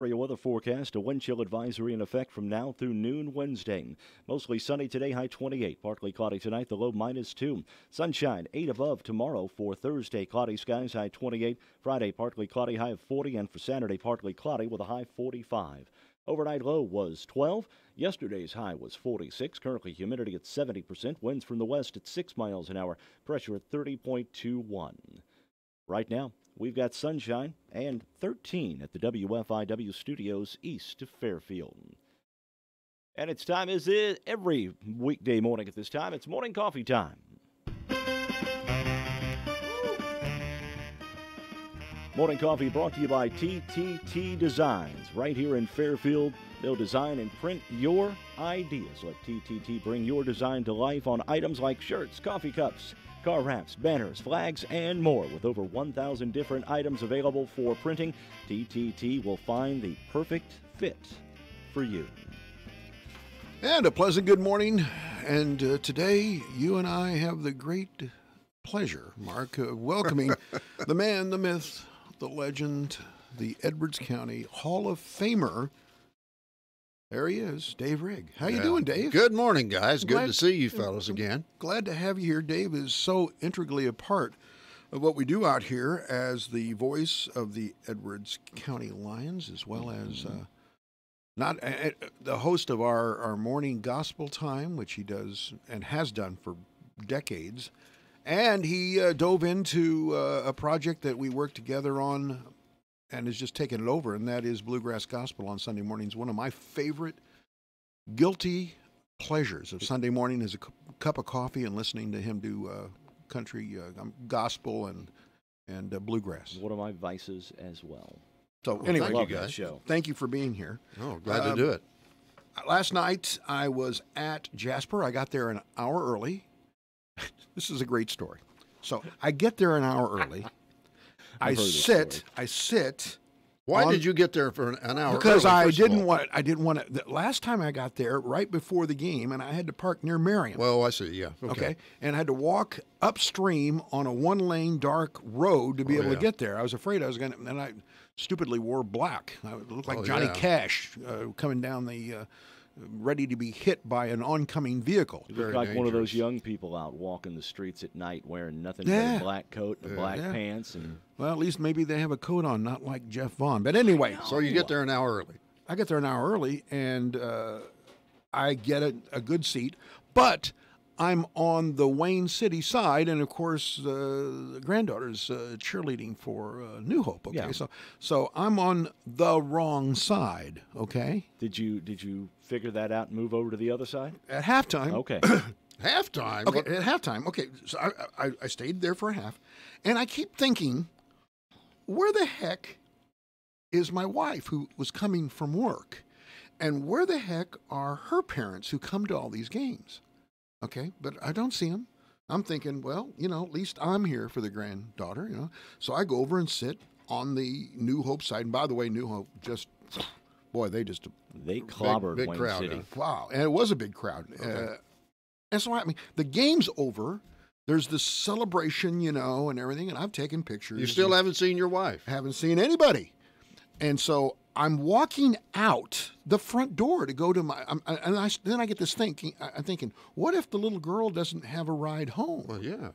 Area weather forecast, a wind chill advisory in effect from now through noon Wednesday. Mostly sunny today, high 28. Partly cloudy tonight, the low -2. Sunshine, 8 above tomorrow for Thursday. Cloudy skies, high 28. Friday, partly cloudy, high of 40. And for Saturday, partly cloudy with a high 45. Overnight low was 12. Yesterday's high was 46. Currently humidity at 70%. Winds from the west at 6 miles an hour. Pressure at 30.21. Right now, we've got sunshine and 13 at the WFIW studios east of Fairfield. And it's time, as is every weekday morning at this time, it's morning coffee time. Morning coffee brought to you by TTT Designs. Right here in Fairfield, they'll design and print your ideas. Let TTT bring your design to life on items like shirts, coffee cups, car wraps, banners, flags, and more. With over 1,000 different items available for printing, TTT will find the perfect fit for you. And a pleasant good morning. And today, you and I have the great pleasure, Mark, welcoming the man, the myth, the legend, the Edwards County Hall of Famer. There he is, Dave Rigg. How you doing, Dave? Good morning, guys. Good to see you fellas again. Glad to have you here. Dave is so integrally a part of what we do out here as the voice of the Edwards County Lions, as well as the host of our morning gospel time, which he does and has done for decades. And he dove into a project that we worked together on and has just taken it over, and that is Bluegrass Gospel on Sunday mornings. One of my favorite guilty pleasures of Sunday morning is a cup of coffee and listening to him do country gospel and bluegrass. One of my vices as well. So anyway, thank you guys. Thank you for being here. Oh, glad to do it. Last night I was at Jasper. I got there an hour early. This is a great story. So I get there an hour early. I sit. Why did you get there for an hour? Because early, I didn't want to. The last time I got there, right before the game, and I had to park near Merriam. Well, I see. Yeah. Okay. And I had to walk upstream on a one-lane dark road to be able to get there. I was afraid I was going to, and I stupidly wore black. I looked like Johnny Cash coming down the. Ready to be hit by an oncoming vehicle. You look like one of those young people out walking the streets at night wearing nothing but a black coat and black pants. And well, at least maybe they have a coat on, not like Jeff Vaughn. But anyway. So you get there an hour early. I get there an hour early, and I get a good seat. But I'm on the Wayne City side, and of course, the granddaughter's cheerleading for New Hope. Okay, so I'm on the wrong side. Okay. Did you figure that out and move over to the other side at halftime? Okay. Halftime. Okay, at halftime. Okay, so I stayed there for a half, and I keep thinking, where the heck is my wife who was coming from work, and where the heck are her parents who come to all these games? Okay, but I don't see them. I'm thinking, well, at least I'm here for the granddaughter, So I go over and sit on the New Hope side. And by the way, New Hope they clobbered big Wayne crowd, City. Wow, and it was a big crowd. Okay. And so the game's over. There's this celebration, and everything, and I've taken pictures. You still haven't seen your wife? Haven't seen anybody. And so I'm walking out the front door to go to then I get this thinking. I'm thinking, what if the little girl doesn't have a ride home? Well, yeah.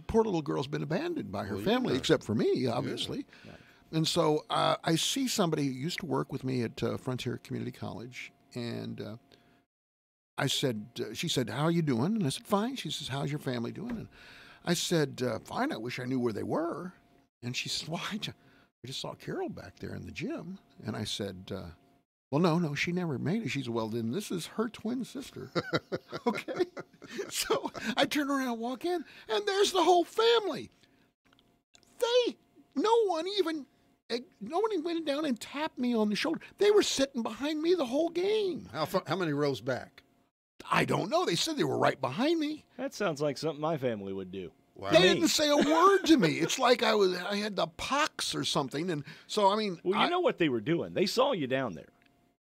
Poor little girl's been abandoned by her family, except for me, obviously. Yeah. And so I see somebody who used to work with me at Frontier Community College, and she said, how are you doing? And I said, fine. She says, how's your family doing? And I said, fine. I wish I knew where they were. And she said, well, I just saw Carol back there in the gym. And I said, well, no, she never made it. She said, well, then this is her twin sister. Okay. So I turn around and walk in, and there's the whole family. No one even went down and tapped me on the shoulder. They were sitting behind me the whole game. How many rows back? I don't know. They said they were right behind me. That sounds like something my family would do. Wow. They didn't say a word to me. It's like I had the pox or something. And so, Well, you know what they were doing. They saw you down there.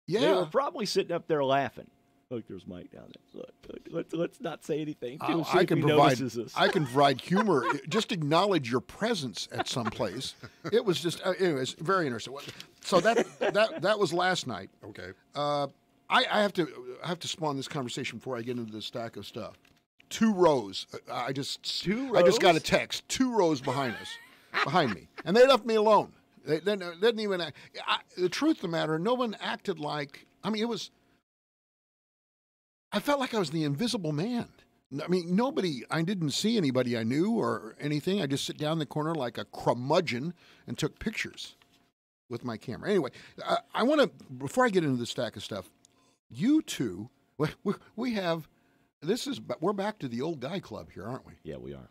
Yeah. They were probably sitting up there laughing Look, there's Mike down there. Let's not say anything. I can provide humor. Just acknowledge your presence at some place. It was just, anyways, very interesting. So that was last night. Okay. I have to spawn this conversation before I get into the stack of stuff. 2 rows. I just got a text. 2 rows behind me, and they left me alone. They didn't even. The truth of the matter, no one acted like. I mean, it was. I felt like I was the invisible man. I mean, I didn't see anybody I knew or anything. I just sit down in the corner like a curmudgeon and took pictures with my camera. Anyway, I want to, before I get into the stack of stuff, you two, we have, we're back to the old guy club here, aren't we? Yeah, we are.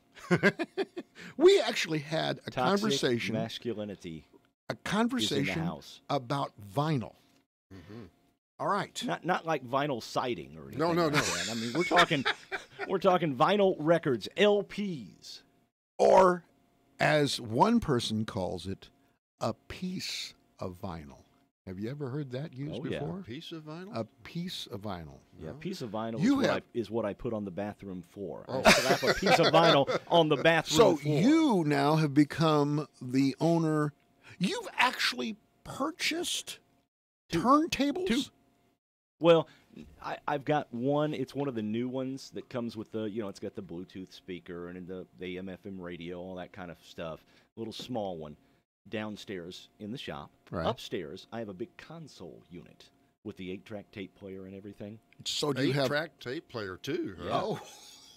We actually had a Toxic conversation. Masculinity. A conversation is in the house. about vinyl. Mm-hmm. All right. Not like vinyl siding or anything. No. Like that. I mean, we're talking vinyl records, LPs. Or, as one person calls it, a piece of vinyl. Have you ever heard that used before? A piece of vinyl? A piece of vinyl. Yeah, a piece of vinyl is what I put on the bathroom floor. I slap a piece of vinyl on the bathroom floor. So you now have become the owner. You've actually purchased turntables? 2. Well, I've got one. It's one of the new ones that comes with the, it's got the Bluetooth speaker and the AM/FM radio, all that kind of stuff. A little small one downstairs in the shop. Right. Upstairs, I have a big console unit with the 8-track tape player and everything. So do you have 8-track tape player too? Yeah.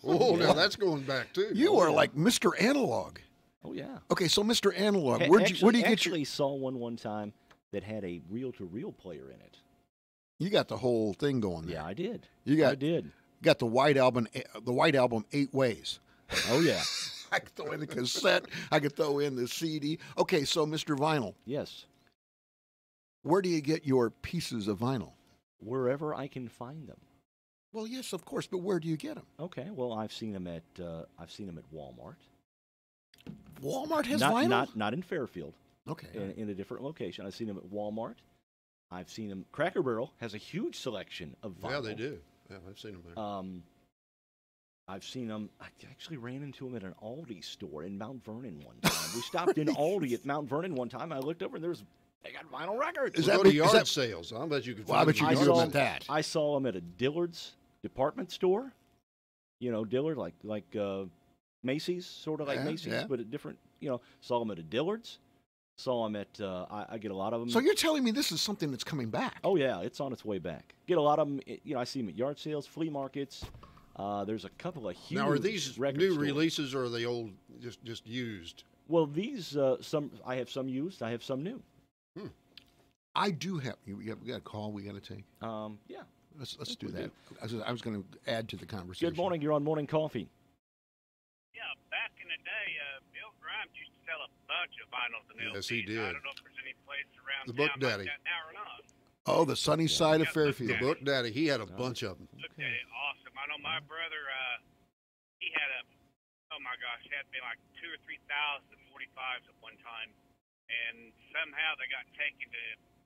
Now that's going back too. You are like Mr. Analog. Oh yeah. Okay, so Mr. Analog, Where do you get actually saw one time that had a reel-to-reel player in it. You got the whole thing going there. Yeah, I did. I did. Got the White Album 8 ways. Oh yeah. I could throw in the cassette. I could throw in the CD. Okay, so Mr. Vinyl. Yes. Where do you get your pieces of vinyl? Wherever I can find them. Well, yes, of course, but where do you get them? Okay, well, I've seen them at Walmart. Walmart has vinyl? Not in Fairfield. Okay. In a different location. I've seen them at Walmart. I've seen them. Cracker Barrel has a huge selection of vinyl. Yeah, they do. Yeah, I've seen them there. I've seen them. I actually ran into them at an Aldi store in Mount Vernon one time. We stopped in Aldi at Mount Vernon one time. I looked over and they got vinyl records. Is that the yard sales? I bet you could find them. I bet you that. I saw them at a Dillard's department store. Dillard like Macy's, sort of like Macy's, but a different. Saw them at a Dillard's. Saw them at. I get a lot of them. So you're telling me this is something that's coming back? Oh yeah, it's on its way back. Get a lot of them. I see them at yard sales, flea markets. There's a couple of huge. Now, are these new stores. releases or are they old, just used? Well, these I have some used. I have some new. I do have. We got a call we got to take. Yeah. Let's do that. I was going to add to the conversation. Good morning. You're on Morning Coffee. Yeah, back in the day, Bill Grimes used to sell a bunch of vinyls and LPs. Yes, he did. I don't know if there's any place around The Book town Daddy. like that now or not. Oh, the sunny side of Fairfield. The Book Daddy. He had a bunch of them. Book Daddy, awesome. I know my brother, he had oh my gosh, he had been like 2,000 or 3,000 45s at one time. And somehow they got taken to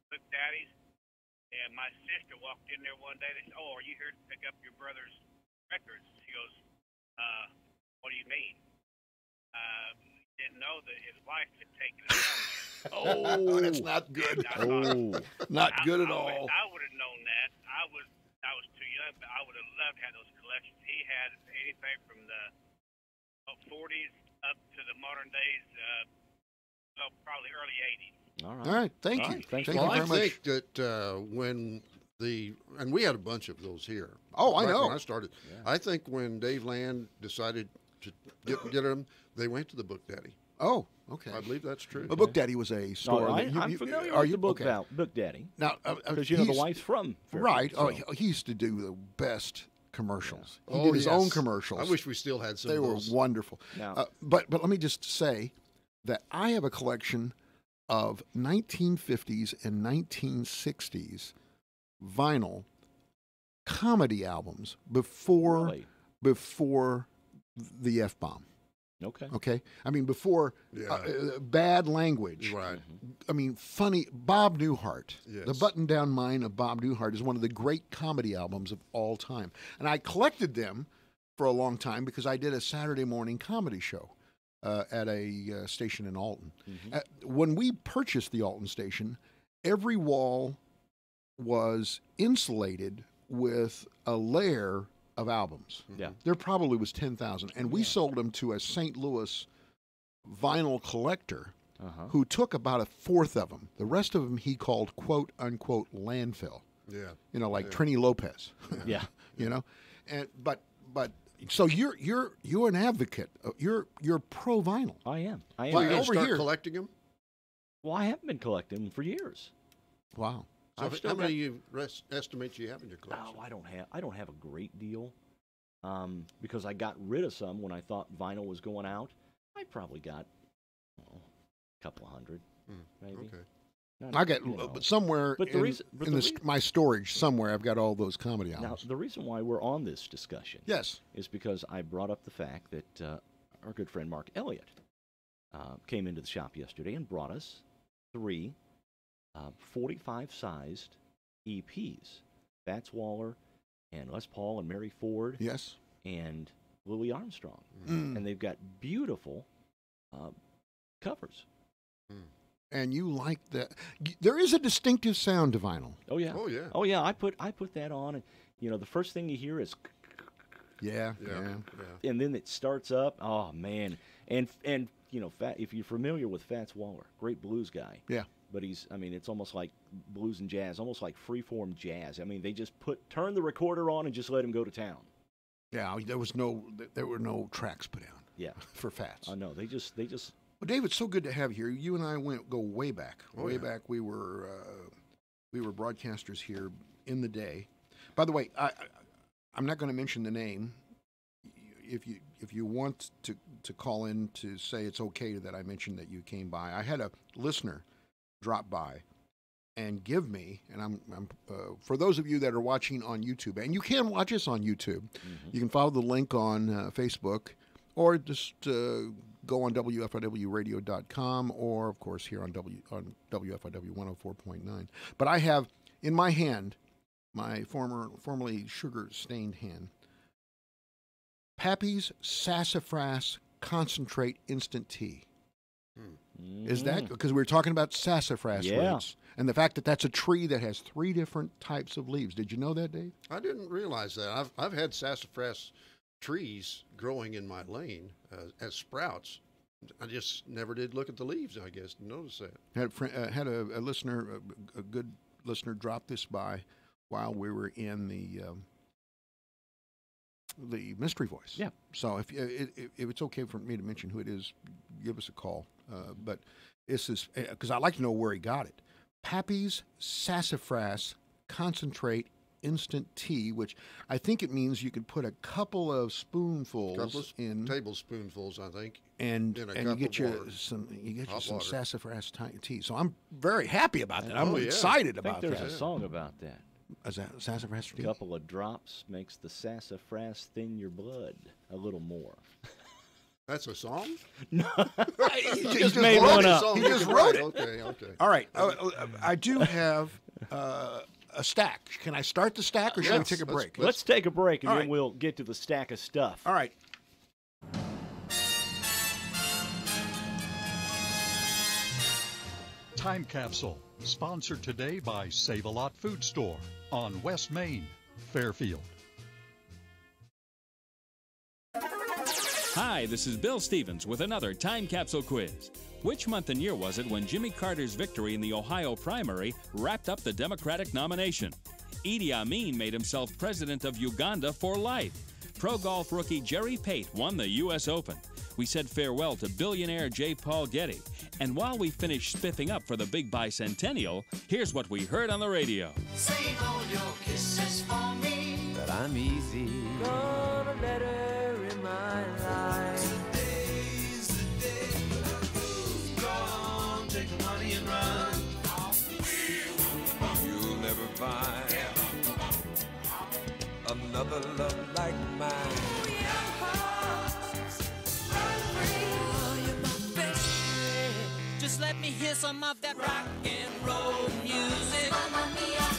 Book Daddy's. And my sister walked in there one day. They said, "Oh, are you here to pick up your brother's records?" She goes, "What do you mean?" Didn't know that his wife had taken it home. Oh, that's not good. Not good at all. I would have known that. I was too young, but I would have loved to have those collections. He had anything from the 40s up to the modern days, probably early 80s. All right. Thank you. Thank you Well, very I much. think that when and we had a bunch of those here. Oh, I know. When I started. Yeah. I think when Dave Land decided to get them, they went to the Book Daddy. Oh, okay. I believe that's true. Well, Book Daddy was a store. I'm familiar with the Book Daddy. Now, because the wife's from Fairfield, right. So. Oh, he used to do the best commercials. Yeah. He did his own commercials. I wish we still had some. They of were those. wonderful. Now, but let me just say that I have a collection of 1950s and 1960s vinyl comedy albums before the F-bomb. Okay. Okay, I mean before bad language. Right. I mean funny. Bob Newhart, Yes. The Button-Down Mind of Bob Newhart is one of the great comedy albums of all time, and I collected them for a long time because I did a Saturday morning comedy show at a station in Alton. When we purchased the Alton station, every wall was insulated with a layer of albums. Yeah. There probably was 10,000. And we sold them to a St. Louis vinyl collector who took about a fourth of them. The rest of them he called quote unquote landfill. Yeah. You know, like Trini Lopez. Yeah. You know? And but so you're an advocate. You're pro vinyl. I am. Well, you're over over start here- collecting them? Well, I haven't been collecting them for years. Wow. So I've still how many got- you estimate you have in your collection? Oh, I don't have a great deal, because I got rid of some when I thought vinyl was going out. I probably got a couple of hundred, maybe. Okay. Not- I got you know. somewhere But the in, reason- but in the this, rea- my storage somewhere. I've got all those comedy Now, albums. the reason why we're on this discussion Yes. is because I brought up the fact that our good friend Mark Elliott came into the shop yesterday and brought us 3 45-sized EPs. Fats Waller and Les Paul and Mary Ford Yes. and Louis Armstrong. Mm. And they've got beautiful covers. And you like that? There is a distinctive sound to vinyl. Oh, yeah. Oh, yeah. Oh, yeah. I put that on, and, you know, the first thing you hear is... Yeah. Yeah. And then it starts up. Oh, man. And you know, if you're familiar with Fats Waller, great blues guy. Yeah. But it's almost like blues and jazz, almost like freeform jazz. I mean, they just turn the recorder on and just let him go to town. Yeah. There were no tracks put down. Yeah. For Fats. I know. They just. Well, Dave, it's so good to have you here. You and I go way back. Oh, way yeah. back. We were broadcasters here in the day. By the way, I'm not going to mention the name. If you want to call in to say it's okay that I mentioned that you came by, I had a listener drop by and give me, and I'm for those of you that are watching on YouTube, and you can watch us on YouTube, you can follow the link on Facebook, or just go on WFIWradio.com, or of course here on WFIW 104.9. But I have in my hand, my formerly sugar-stained hand, Pappy's Sassafras Concentrate Instant Tea. Is that because we were talking about sassafras roots and the fact that that's a tree that has 3 different types of leaves? Did you know that, Dave? I didn't realize that. I've had sassafras trees growing in my lane as sprouts. I just never did look at the leaves, I guess, to notice that. Had a listener, a good listener, drop this by while we were in the Mystery Voice. Yeah. So if it's okay for me to mention who it is, give us a call. But this is because I'd like to know where he got it. Pappy's Sassafras Concentrate Instant Tea, which I think it means you could put a couple of spoonfuls in tablespoonfuls, I think, and in a you cup get of water. some Water. sassafras tea. So I'm very happy about that. I'm Oh, yeah. excited I think about there's that. a song about that. Is that sassafras tea? A couple of drops makes the sassafras thin your blood a little more. That's a song? He just made one up. He just wrote it. Okay. All right. I do have a stack. Can I start the stack, or should we Yes, take a let's- break? Let's take a break, and All then right. we'll get to the stack of stuff. All right. Time Capsule, sponsored today by Save-A-Lot Food Store on West Main, Fairfield. Hi, this is Bill Stevens with another Time Capsule quiz. Which month and year was it when Jimmy Carter's victory in the Ohio primary wrapped up the Democratic nomination? Idi Amin made himself president of Uganda for life. Pro golf rookie Jerry Pate won the U.S. Open. We said farewell to billionaire J. Paul Getty. And while we finished spiffing up for the big bicentennial, here's what we heard on the radio. Save all your kisses for me. But I'm easy. Gonna let her in my life. Today's the day. Gone, take the money and run. You'll never find another love like mine. Young hearts, run free. some of that rock and roll music. Mamma mia.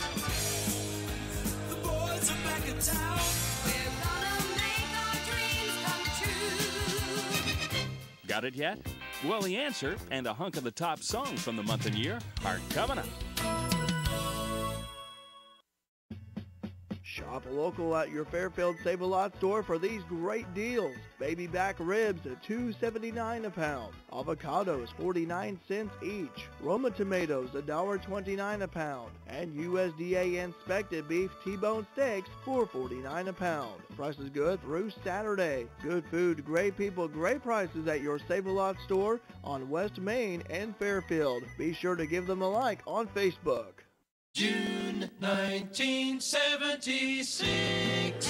The boys are back in town. We're gonna make our dreams come true. Got it yet? Well, the answer and a hunk of the top songs from the month and year are coming up. Shop local at your Fairfield Save-A-Lot store for these great deals. Baby back ribs at $2.79 a pound. Avocados 49 cents each. Roma tomatoes $1.29 a pound. And USDA inspected beef T-bone steaks $4.49 a pound. Price is good through Saturday. Good food, great people, great prices at your Save-A-Lot store on West Main and Fairfield. Be sure to give them a like on Facebook. June 1976.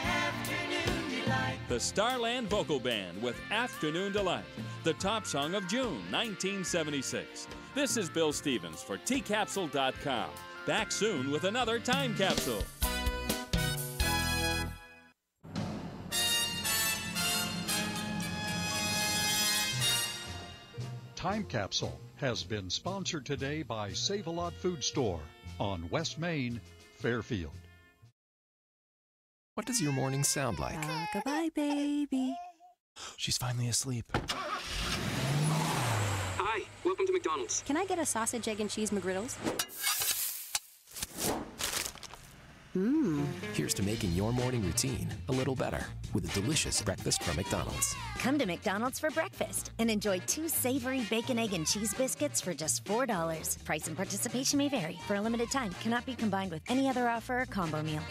Afternoon Delight. The Starland Vocal Band with Afternoon Delight, the top song of June 1976. This is Bill Stevens for tcapsule.com. Back soon with another time capsule. Time Capsule has been sponsored today by Save-A-Lot Food Store on West Main, Fairfield. What does your morning sound like? Goodbye, baby. She's finally asleep. Hi, welcome to McDonald's. Can I get a sausage, egg, and cheese McGriddles? Here's to making your morning routine a little better with a delicious breakfast from McDonald's. Come to McDonald's for breakfast and enjoy 2 savory bacon, egg, and cheese biscuits for just $4. Price and participation may vary. For a limited time, cannot be combined with any other offer or combo meal.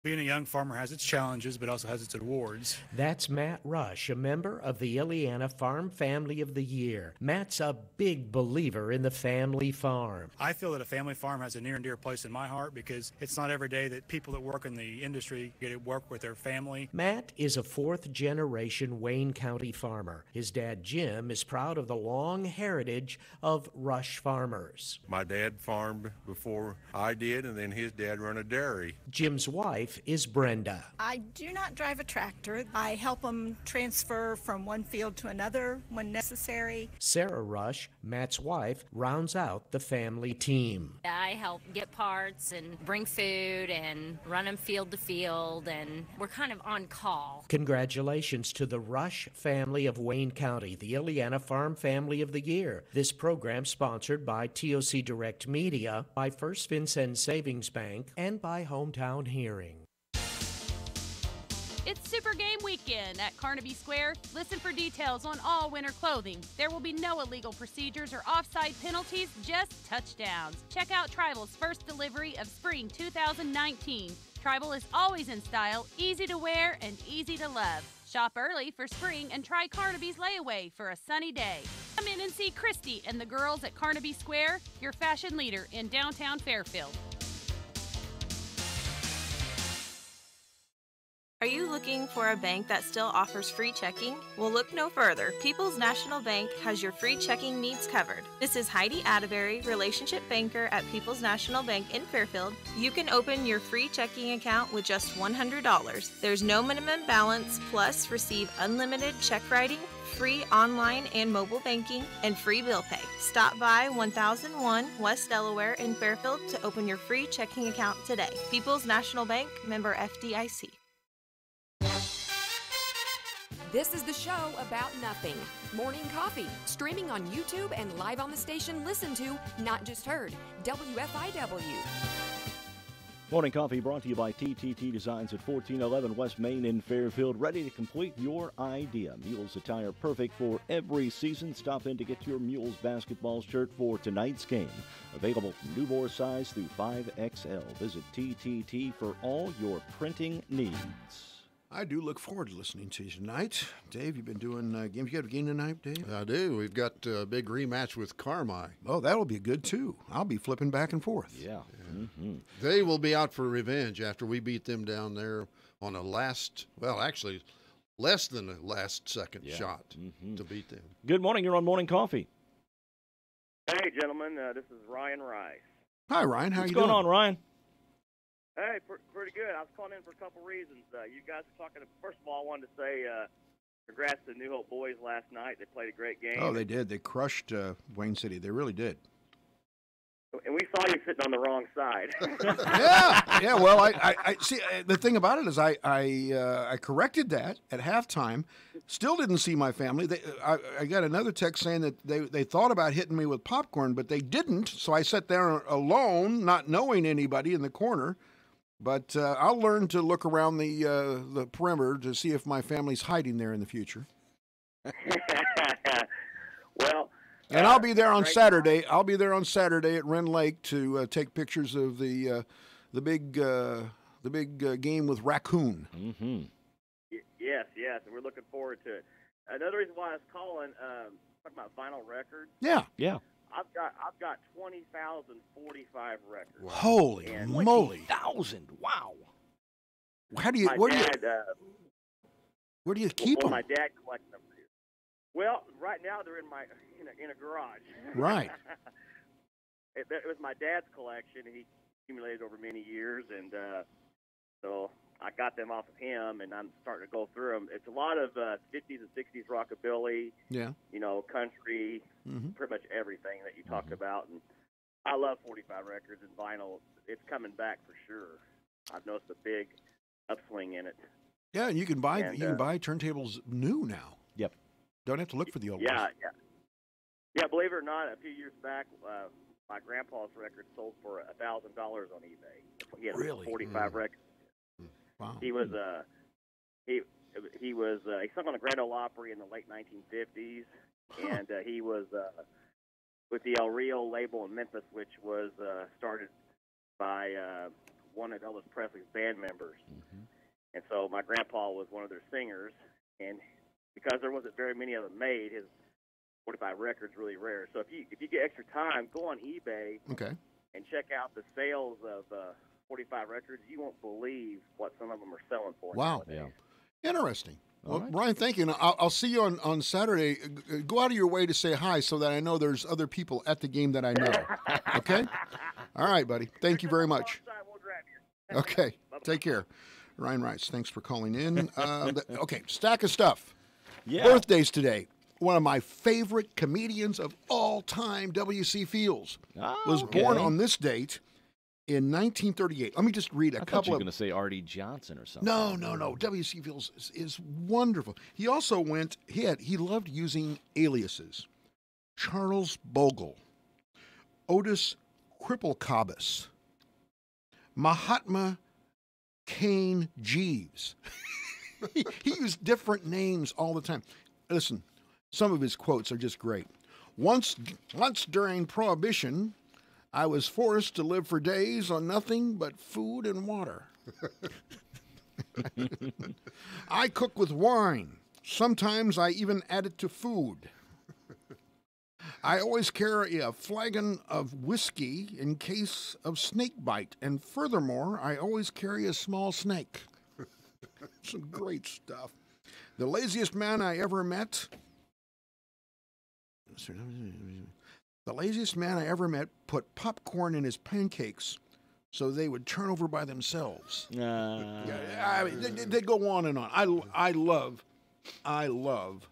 Being a young farmer has its challenges, but also has its rewards. That's Matt Rush, a member of the Ileana Farm Family of the Year. Matt's a big believer in the family farm. I feel that a family farm has a near and dear place in my heart because it's not every day that people that work in the industry get to work with their family. Matt is a 4th-generation Wayne County farmer. His dad, Jim, is proud of the long heritage of Rush farmers. My dad farmed before I did, and then his dad ran a dairy. Jim's wife is Brenda. I do not drive a tractor. I help them transfer from one field to another when necessary. Sarah Rush, Matt's wife, rounds out the family team. I help get parts and bring food and run them field to field, and we're kind of on call. Congratulations to the Rush family of Wayne County, the Ileana Farm Family of the Year. This program sponsored by TOC Direct Media, by First Vincennes Savings Bank, and by Hometown Hearing. It's Super Game Weekend at Carnaby Square. Listen for details on all winter clothing. There will be no illegal procedures or offside penalties, just touchdowns. Check out Tribal's first delivery of spring 2019. Tribal is always in style, easy to wear, and easy to love. Shop early for spring and try Carnaby's layaway for a sunny day. Come in and see Christy and the girls at Carnaby Square, your fashion leader in downtown Fairfield. Are you looking for a bank that still offers free checking? Well, look no further. People's National Bank has your free checking needs covered. This is Heidi Atterbury, relationship banker at People's National Bank in Fairfield. You can open your free checking account with just $100. There's no minimum balance, plus receive unlimited check writing, free online and mobile banking, and free bill pay. Stop by 1001 West Delaware in Fairfield to open your free checking account today. People's National Bank, member FDIC. This is the show about nothing. Morning Coffee, streaming on YouTube and live on the station listened to, not just heard. WFIW. Morning Coffee brought to you by TTT Designs at 1411 West Main in Fairfield. Ready to complete your idea. Mules attire perfect for every season. Stop in to get your Mules basketball shirt for tonight's game. Available from newborn size through 5XL. Visit TTT for all your printing needs. I do look forward to listening to you tonight. Dave, you've been doing games. You got a game tonight, Dave? I do. We've got a big rematch with Carmi. Oh, that'll be good, too. I'll be flipping back and forth. Yeah. Mm-hmm. They will be out for revenge after we beat them down there on a less than a last-second shot to beat them. Good morning. You're on Morning Coffee. Hey, gentlemen. This is Ryan Rice. Hi, Ryan. How What's you doing? going on, Ryan? Hey, pretty good. I was calling in for a couple reasons. You guys were talking. First of all, I wanted to say congrats to the New Hope boys last night. They played a great game. Oh, they did. They crushed Wayne City. They really did. And we saw you sitting on the wrong side. Yeah. Well, I see. The thing about it is, I corrected that at halftime. Still didn't see my family. I got another text saying that they thought about hitting me with popcorn, but they didn't. So I sat there alone, not knowing anybody in the corner. But I'll learn to look around the perimeter to see if my family's hiding there in the future. Well. And I'll be there on Saturday. I'll be there on Saturday at Wren Lake to take pictures of the big game with Raccoon. Mm-hmm. Yes, and we're looking forward to it. Another reason why I was calling, talking about vinyl records. Yeah. I've got 20,045 records. Wow. Holy moly! 20,000! Wow. How do you? Where do you keep them? My dad collected them. Well, right now they're in a garage. Right. It was my dad's collection. He accumulated over many years, and so I got them off of him, and I'm starting to go through them. It's a lot of 50s and 60s rockabilly. Yeah. Country, pretty much everything that you talked about, and I love 45 records and vinyl. It's coming back for sure. I've noticed a big upswing in it. Yeah, and you can buy turntables new now. Yep. Don't have to look for the old ones. Yeah. Believe it or not, a few years back, my grandpa's record sold for $1,000 on eBay. He had 45 records. Wow. He was he sung on the Grand Ole Opry in the late 1950s, and he was with the El Rio label in Memphis, which was started by one of Elvis Presley's band members. Mm-hmm. And so my grandpa was one of their singers, and because there wasn't very many of them made, his 45 records really rare. So if you get extra time, go on eBay and check out the sales of 45 records. You won't believe what some of them are selling for. Wow. Nowadays. Yeah. Interesting. Well, right. Brian, thank you. And I'll see you on Saturday. Go out of your way to say hi so that I know there's other people at the game that I know. Okay? All right, buddy. Thank you very much. Okay. Take care. Ryan Rice, thanks for calling in. Okay, stack of stuff. Yeah. Birthdays today. One of my favorite comedians of all time, W.C. Fields, was born on this date in 1938. Let me just read a couple of... I thought you were going to say R.D. Johnson or something. No. W.C. Fields is wonderful. He also he loved using aliases. Charles Bogle, Otis Cripplecobus, Mahatma Cain Jeeves. He used different names all the time. Listen, some of his quotes are just great. Once during Prohibition, I was forced to live for days on nothing but food and water. I cook with wine. Sometimes I even add it to food. I always carry a flagon of whiskey in case of snake bite. And furthermore, I always carry a small snake. Some great stuff. The laziest man I ever met. The laziest man I ever met put popcorn in his pancakes so they would turn over by themselves. They go on and on. I love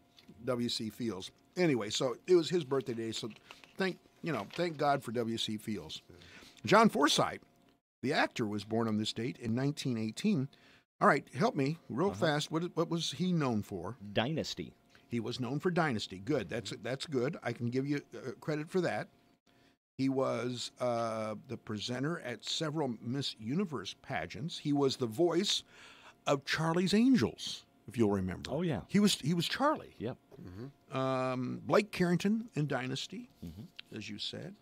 W.C. Fields. Anyway, so it was his birthday today. So thank God for W.C. Fields. John Forsythe, the actor, was born on this date in 1918. All right, help me real fast. What was he known for? Dynasty. He was known for Dynasty. Good. That's good. I can give you credit for that. He was the presenter at several Miss Universe pageants. He was the voice of Charlie's Angels, if you'll remember. Oh yeah. He was Charlie. Yep. Mm-hmm. Blake Carrington in Dynasty, as you said.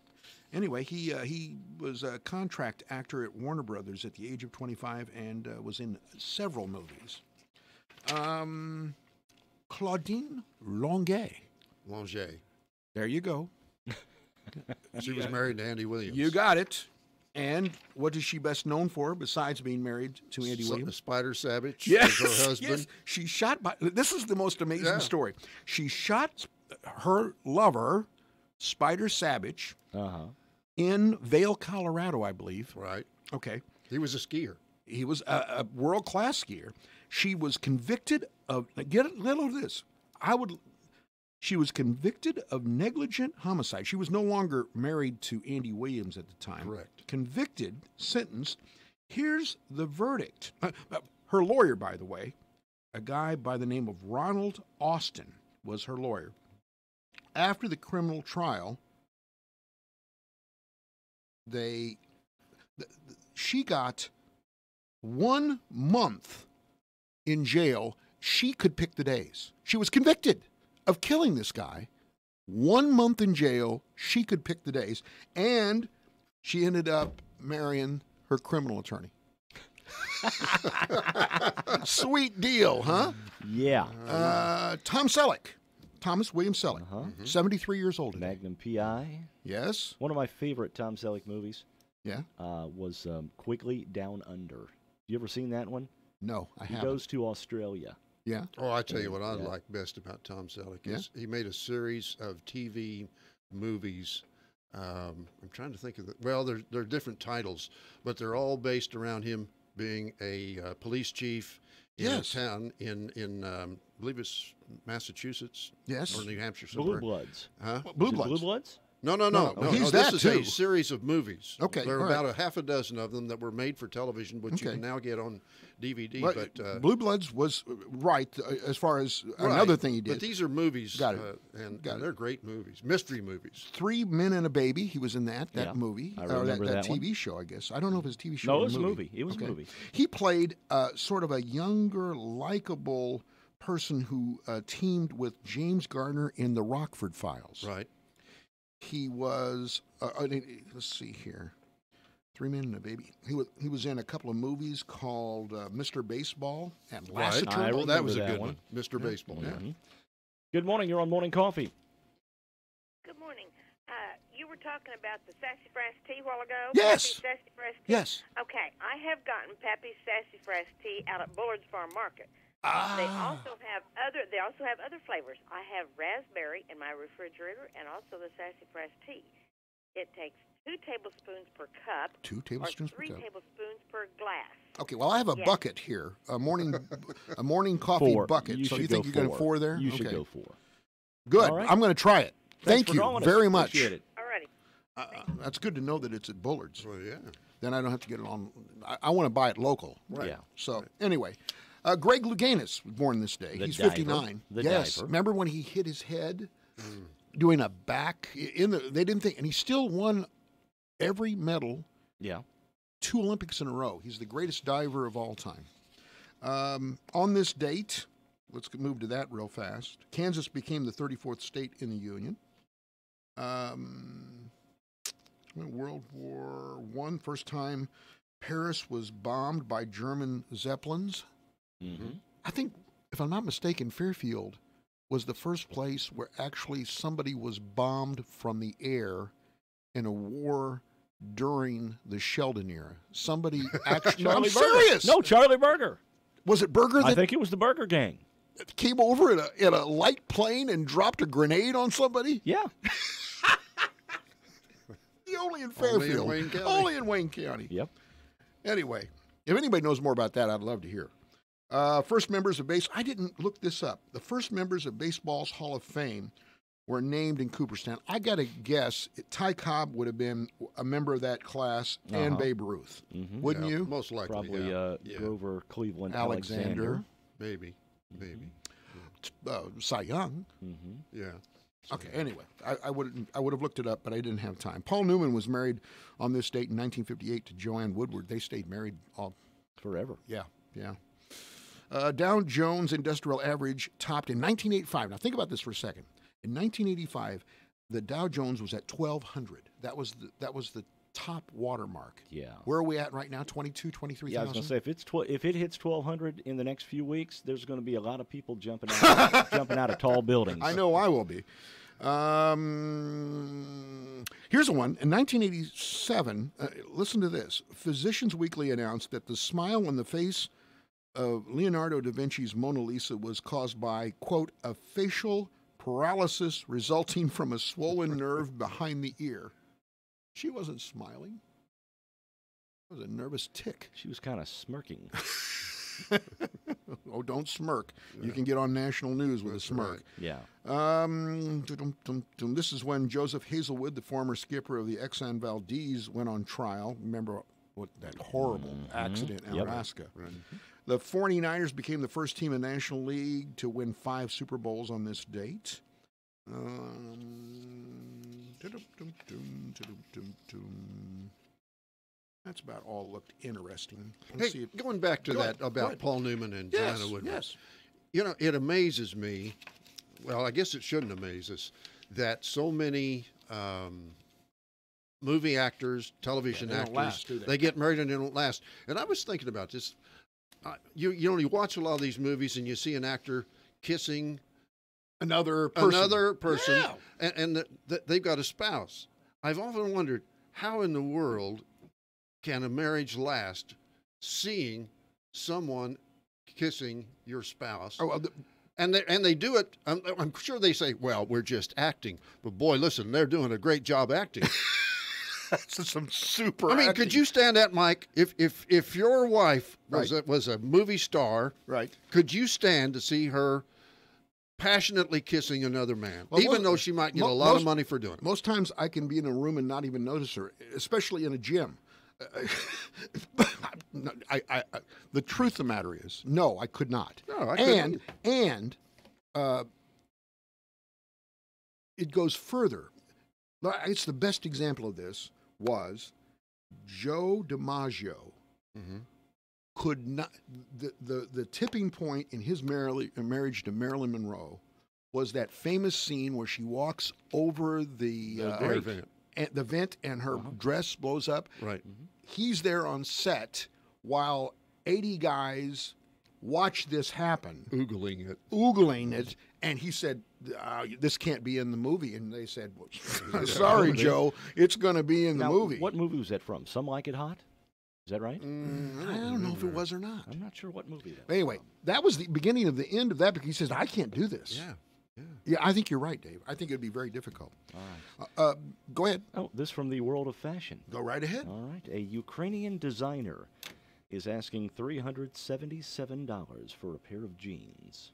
Anyway, he was a contract actor at Warner Brothers at the age of 25 and was in several movies. Claudine Longuet. There you go. She was married to Andy Williams. You got it. And what is she best known for besides being married to Andy Williams? Spider Savage. Yes, was her husband. yes. She shot this is the most amazing story. She shot her lover, Spider Savage, in Vail, Colorado, I believe. Right. Okay. He was a skier. He was a world-class skier. She was convicted of, get a little of this. She was convicted of negligent homicide. She was no longer married to Andy Williams at the time. Correct. Convicted, sentenced. Here's the verdict. Her lawyer, by the way, a guy by the name of Ronald Austin was her lawyer. After the criminal trial, she got 1 month in jail. She could pick the days. She was convicted of killing this guy. 1 month in jail. She could pick the days. And she ended up marrying her criminal attorney. Sweet deal, huh? Yeah. Thomas William Selleck, 73 years old today. Magnum P.I. Yes. One of my favorite Tom Selleck movies. Yeah. Was Quigley Down Under. You ever seen that one? No, I haven't. He goes to Australia. Yeah. Oh, I tell you what I like best about Tom Selleck is he made a series of TV movies. I'm trying to think of well, they're different titles, but they're all based around him being a police chief in a town in I believe it's Massachusetts. Yes. Or New Hampshire somewhere. Blue Bloods. Huh? Blue Bloods. Blue Bloods? No. He's this that is too. a series of movies. Okay, there are all about right. a half a dozen of them that were made for television, which you Okay. can now get on DVD. But Blue Bloods was right as far as another thing he did. But these are movies, Got it. and they're great movies, mystery movies. 3 Men and a Baby. He was in that movie, I or remember that that one. TV show. I guess I don't know if it's a TV show. No, or it was a movie. It was a movie. He played sort of a younger, likable person who teamed with James Garner in the Rockford Files. Right. He was. Let's see here. 3 Men and a Baby. He was in a couple of movies called Mr. Baseball and Lassiter. I Oh, that was a remember good that one. Mr. Baseball. Yeah. Mhm. Good morning. You're on Morning Coffee. Good morning. You were talking about the Sassafras tea a while ago. Yes. Pappy's Sassafras tea. Yes. Okay, I have gotten Pappy's Sassafras tea out at Bullard's Farm Market. Ah. They also have other flavors. I have raspberry in my refrigerator and also the Sassafras tea. It takes 2 tablespoons per cup. 2 tablespoons or 3 per cup. tablespoons per glass. Okay, well, I have a Yes. bucket here, a morning coffee 4. bucket. So should you think go you're going to 4 there? You okay. should go 4. Good. All right. I'm going to try it. Thank for you calling us. very much. Appreciate it. Alrighty. That's good to know that it's at Bullard's. Well, yeah. Then I don't have to get it on. I want to buy it local. Right. Yeah. So anyway, Greg Louganis was born this day. The He's diver. 59. The yes. diver. Remember when he hit his head doing a back in the? They didn't think, and he still won every medal. Yeah. 2 Olympics in a row. He's the greatest diver of all time. On this date, let's move to that real fast. Kansas became the 34th state in the Union. World War I, first time Paris was bombed by German Zeppelins. Mm-hmm. I think, if I'm not mistaken, Fairfield was the first place where actually somebody was bombed from the air in a war during the Sheldon era. Somebody actually... no, I'm Charlie Berger. serious! No, Charlie Berger. Was it Berger I that think it was the Berger Gang. came over in a light plane and dropped a grenade on somebody? Yeah. Only in Fairfield. Only in Wayne County. Yep. Anyway, if anybody knows more about that, I'd love to hear. First members of I didn't look this up. The first members of baseball's Hall of Fame were named in Cooperstown. I got to guess Ty Cobb would have been a member of that class and Babe Ruth. Mm-hmm. Wouldn't you? Most likely. Probably Grover Cleveland Alexander. Maybe. Cy Young. Mm-hmm. Yeah. Okay. Anyway, I would have looked it up, but I didn't have time. Paul Newman was married on this date in 1958 to Joanne Woodward. They stayed married all forever. Yeah. Dow Jones Industrial Average topped in 1985. Now think about this for a second. In 1985, the Dow Jones was at 1,200. That was the top watermark. Yeah. Where are we at right now? 22, 23,000? Yeah, I was going to say if it hits 1,200 in the next few weeks, there's going to be a lot of people jumping out of tall buildings. I know I will be. Here's one. In 1987, listen to this. Physicians Weekly announced that the smile on the face of Leonardo da Vinci's Mona Lisa was caused by, quote, a facial paralysis resulting from a swollen nerve behind the ear. She wasn't smiling. That was a nervous tick. She was kind of smirking. Oh, don't smirk. You can get on national news with a smirk. Yeah. This is when Joseph Hazelwood, the former skipper of the Exxon Valdez, went on trial. Remember what that horrible accident in Alaska. Right. The 49ers became the first team in the National League to win 5 Super Bowls on this date. That's about all looked interesting. Hey, going back to that about Paul Newman and Joanna Woodward. Yes. You know, it amazes me. Well, I guess it shouldn't amaze us that so many movie actors, television actors, last, do they? they get married and they don't last. And I was thinking about this. You watch a lot of these movies and you see an actor kissing another person, yeah. and they've got a spouse. I've often wondered how in the world can a marriage last seeing someone kissing your spouse? Oh, well, and they do it. I'm sure they say, "Well, we're just acting." But boy, listen, they're doing a great job acting. That's some super. I mean, acting. could you stand that, Mike? If your wife was a movie star, right? Could you stand to see her passionately kissing another man, Well, even though she might get a lot of money for doing it? Most times, I can be in a room and not even notice her, especially in a gym. The truth of the matter is, no, I could not. No, I couldn't. And it goes further. It's the best example of this was Joe DiMaggio. Could not the tipping point in his marriage to Marilyn Monroe was that famous scene where she walks over the vent and her dress blows up. Right. He's there on set while 80 guys watch this happen. Oogling it. And he said, this can't be in the movie. And they said, well, sorry, Joe, it's going to be in the movie. What movie was that from? Some Like It Hot? Is that right? I don't know if it was or not. I'm not sure what movie that was. Anyway, that was the beginning of the end of that because he says, I can't do this. Yeah, I think you're right, Dave. I think it'd be very difficult. All right. Go ahead. Oh, this from the world of fashion. Go right ahead. All right. A Ukrainian designer is asking $377 for a pair of jeans.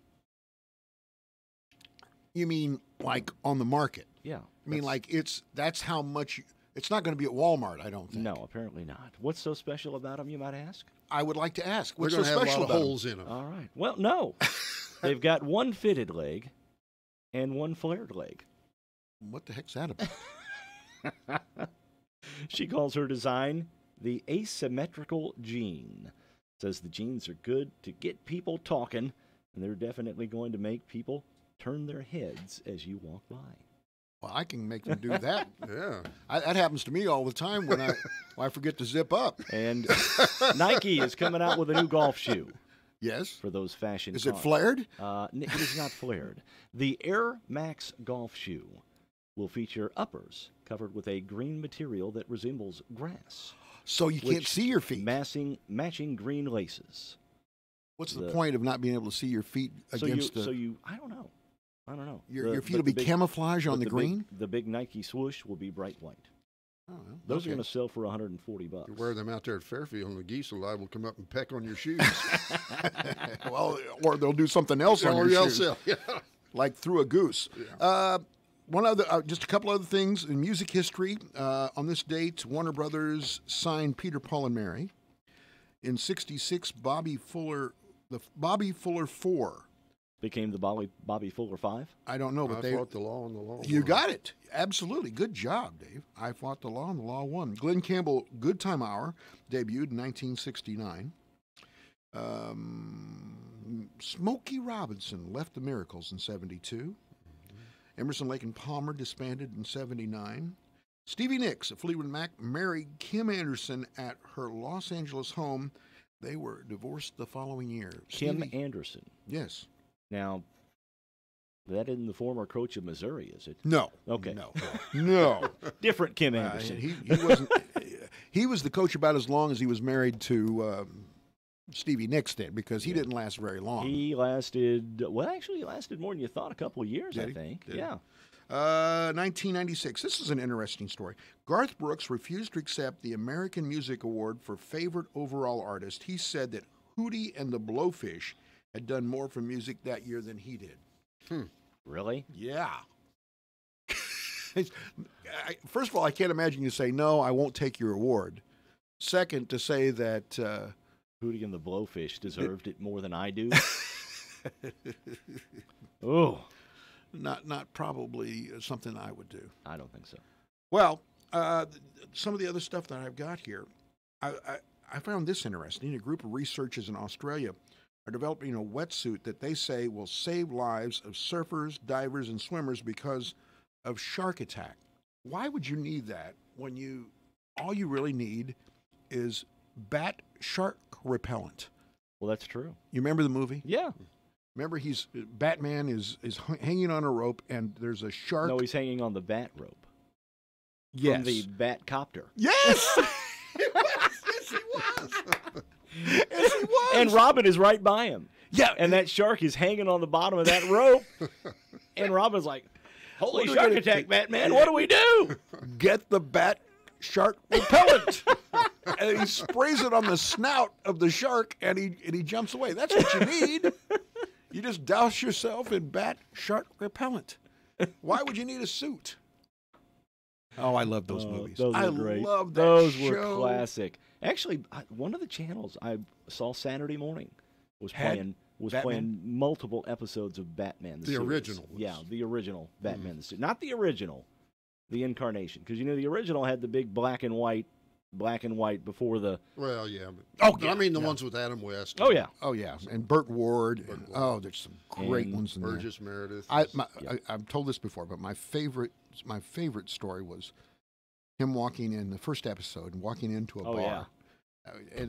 You mean like on the market? Yeah. I mean like that's how much. It's not going to be at Walmart, I don't think. No, apparently not. What's so special about them, you might ask? I would like to ask. They're What's going so to have a special lot of about holes them? in them. All right. Well, no. They've got one fitted leg and one flared leg. What the heck's that about? She calls her design the asymmetrical jean. Says the jeans are good to get people talking, and they're definitely going to make people turn their heads as you walk by. Well, I can make them do that. Yeah. That happens to me all the time when I forget to zip up. And Nike is coming out with a new golf shoe. Yes. For those fashion Is cars. it flared? It is not flared. The Air Max golf shoe will feature uppers covered with a green material that resembles grass. So you can't see your feet. Matching green laces. What's the point of not being able to see your feet against I don't know. Your feet will be camouflage on the green? The big Nike swoosh will be bright white. Oh, well, Those are going to sell for $140. You wear them out there at Fairfield, and the geese alive will come up and peck on your shoes. Well, or they'll do something else on your shoes, like through a goose. Yeah. Just a couple other things in music history. On this date, Warner Brothers signed Peter, Paul, and Mary. In '66, Bobby Fuller 4 became the Bobby Fuller 5. I don't know, but I fought the law and the law won. You got it. Absolutely. Good job, Dave. I fought the law and the law won. Glenn Campbell, Good Time Hour, debuted in 1969. Smokey Robinson left the Miracles in 72. Emerson, Lake and Palmer disbanded in 79. Stevie Nicks of Fleetwood Mac married Kim Anderson at her Los Angeles home. They were divorced the following year. Kim Anderson. Yes. Now, that isn't the former coach of Missouri, is it? No. Okay. No. Different Kim Anderson. He wasn't. He was the coach about as long as he was married to Stevie Nicks did, because he didn't last very long. He lasted more than you thought, a couple of years, I think. Did he? Yeah. 1996. This is an interesting story. Garth Brooks refused to accept the American Music Award for Favorite Overall Artist. He said that Hootie and the Blowfish had done more for music that year than he did. Really? Yeah. First of all, I can't imagine you say, no, I won't take your award. Second, to say that Hootie and the Blowfish deserved it more than I do. Oh. Not probably something I would do. I don't think so. Well, some of the other stuff that I've got here, I found this interesting. A group of researchers in Australia are developing a wetsuit that they say will save lives of surfers, divers, and swimmers because of shark attack. Why would you need that when all you really need is bat shark repellent? Well, that's true. You remember the movie? Yeah. Remember, Batman is hanging on a rope, and there's a shark. No, he's hanging on the bat rope. Yes. From the bat copter. Yes! Yes, he was. Yes, he was. And Robin is right by him. Yeah. And that shark is hanging on the bottom of that rope. And Robin's like, holy shark attack, Batman, what do we do? Get the bat shark repellent. And he sprays it on the snout of the shark, and he jumps away. That's what you need. You just douse yourself in bat shark repellent. Why would you need a suit? Oh, I love those movies. Those I were great. love that Those show. were classic. Actually, one of the channels I saw Saturday morning was playing multiple episodes of Batman. The series. original. Yeah, the original Batman. Not the original, the incarnation. Because, the original had the big black and white before the... Well, yeah. Yeah, I mean the ones with Adam West. Oh, yeah. Oh, yeah. And Burt Ward. Oh, there's some great ones in there. Burgess Meredith. I've told this before, but my favorite story was him walking in the first episode, walking into a bar. Yeah.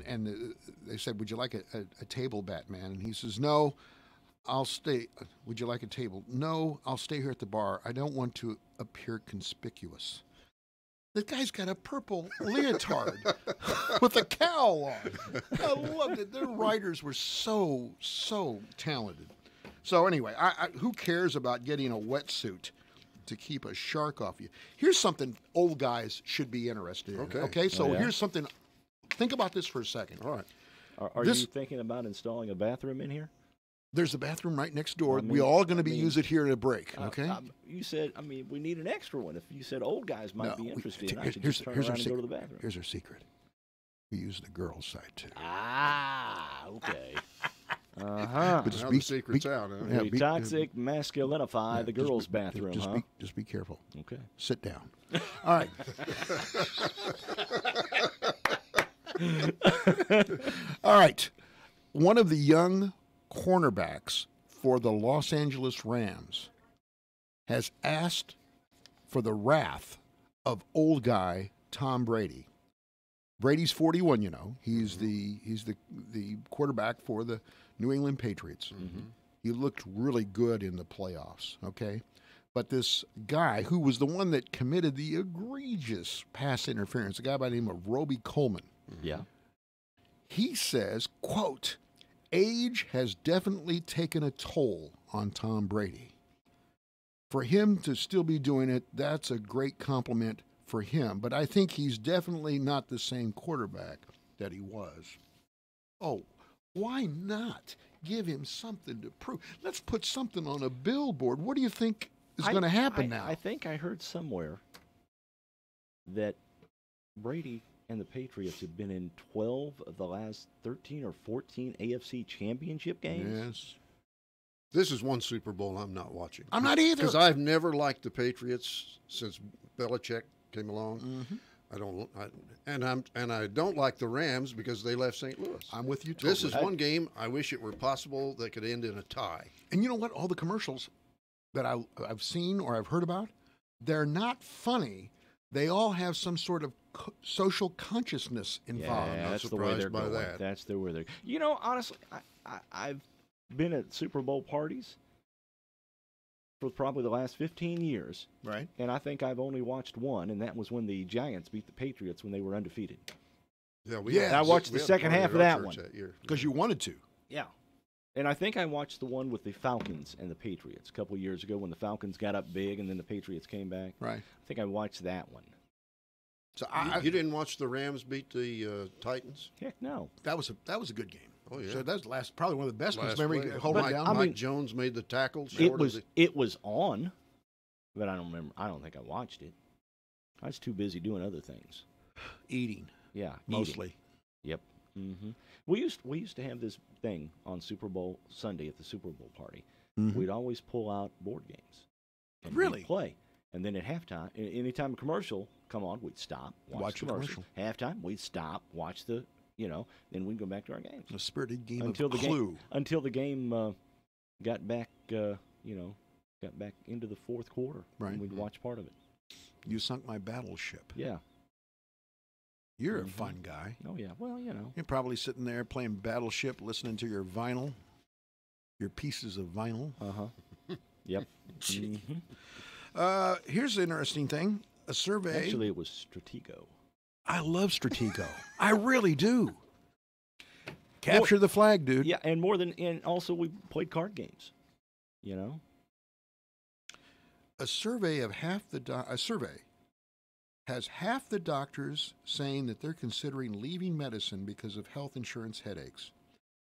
And they said, would you like a table, Batman? And he says, no, I'll stay. Would you like a table? No, I'll stay here at the bar. I don't want to appear conspicuous. The guy's got a purple leotard with a cowl on. I loved it. Their writers were so talented. So anyway, who cares about getting a wetsuit to keep a shark off you? Here's something old guys should be interested in. Okay, so here's something. Think about this for a second. All right. Are you thinking about installing a bathroom in here? There's a bathroom right next door. We're all going to use it here in a break, okay? You said, we need an extra one. If you said old guys might be interested, I should here's just turn around and go to the bathroom. Here's our secret. We use the girls' side, too. Ah, okay. Uh-huh. But now the secret's out. Huh? We toxic masculinify the girls' bathroom, Just be careful. Okay. Sit down. All right. All right. One of the young cornerbacks for the Los Angeles Rams has asked for the wrath of old guy Tom Brady. Brady's 41, He's the quarterback for the New England Patriots. Mm-hmm. He looked really good in the playoffs, okay? But this guy who was the one that committed the egregious pass interference, a guy by the name of Roby Coleman. Yeah. He says, quote, age has definitely taken a toll on Tom Brady. For him to still be doing it, that's a great compliment for him. But I think he's definitely not the same quarterback that he was. Oh, why not give him something to prove? Let's put something on a billboard. What do you think is going to happen now? I think I heard somewhere that Brady and the Patriots have been in 12 of the last 13 or 14 AFC championship games. Yes. This is one Super Bowl I'm not watching. I'm not either. Because I've never liked the Patriots since Belichick came along. Mm-hmm. I don't like the Rams because they left St. Louis. I'm with you totally. This is one game I wish it were possible that could end in a tie. And you know what? All the commercials that I've seen or I've heard about, they're not funny. They all have some sort of social consciousness involved. Yeah, I'm not that's the way they're surprised by going. that. That's the way they're. Honestly, I've been at Super Bowl parties for probably the last 15 years. Right. And I think I've only watched one, and that was when the Giants beat the Patriots when they were undefeated. Yeah, I watched the second half of that one. Because you wanted to. Yeah. And I think I watched the one with the Falcons and the Patriots a couple years ago when the Falcons got up big and then the Patriots came back. Right. I think I watched that one. So you didn't watch the Rams beat the Titans? Heck no. That was a good game. Oh yeah. So that was probably one of the best ones. Last Remember, play. hold it down. Mike Jones made the tackle. It was on, but I don't remember. I don't think I watched it. I was too busy doing other things. Eating. Yeah, mostly. Eating. Yep. Mm-hmm. We used to have this thing on Super Bowl Sunday at the Super Bowl party. Mm-hmm. We'd always pull out board games. And really? We'd play. And then at halftime, anytime a commercial come on, we'd stop, watch the commercial. Halftime, we'd stop, watch the, then we'd go back to our games. A spirited game until of the Clue. Game, until the game got back, got back into the fourth quarter. Right. And we'd watch part of it. You sunk my battleship. Yeah. You're a fun guy. Oh, yeah. Well, You're probably sitting there playing Battleship, listening to your vinyl, your pieces of vinyl. Uh-huh. Yep. Mm-hmm. Here's an interesting thing. A survey. Actually, it was Stratego. I love Stratego. I really do. Capture the flag, dude. Yeah, and also we played card games. A survey of has half the doctors saying that they're considering leaving medicine because of health insurance headaches.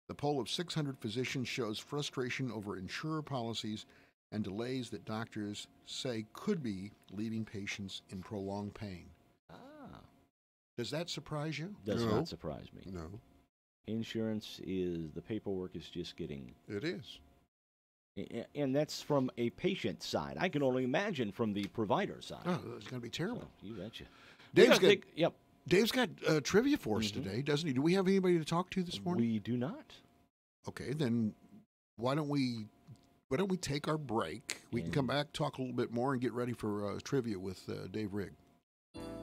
The poll of 600 physicians shows frustration over insurer policies and delays that doctors say could be leaving patients in prolonged pain. Ah. Does that surprise you? Does not surprise me. No. Insurance the paperwork is just getting... It is. And that's from a patient side. I can only imagine from the provider side. Oh, it's going to be terrible. So, you betcha. Dave's got trivia for us today, doesn't he? Do we have anybody to talk to this morning? We do not. Okay, then why don't we take our break? We can come back, talk a little bit more, and get ready for trivia with Dave Rigg.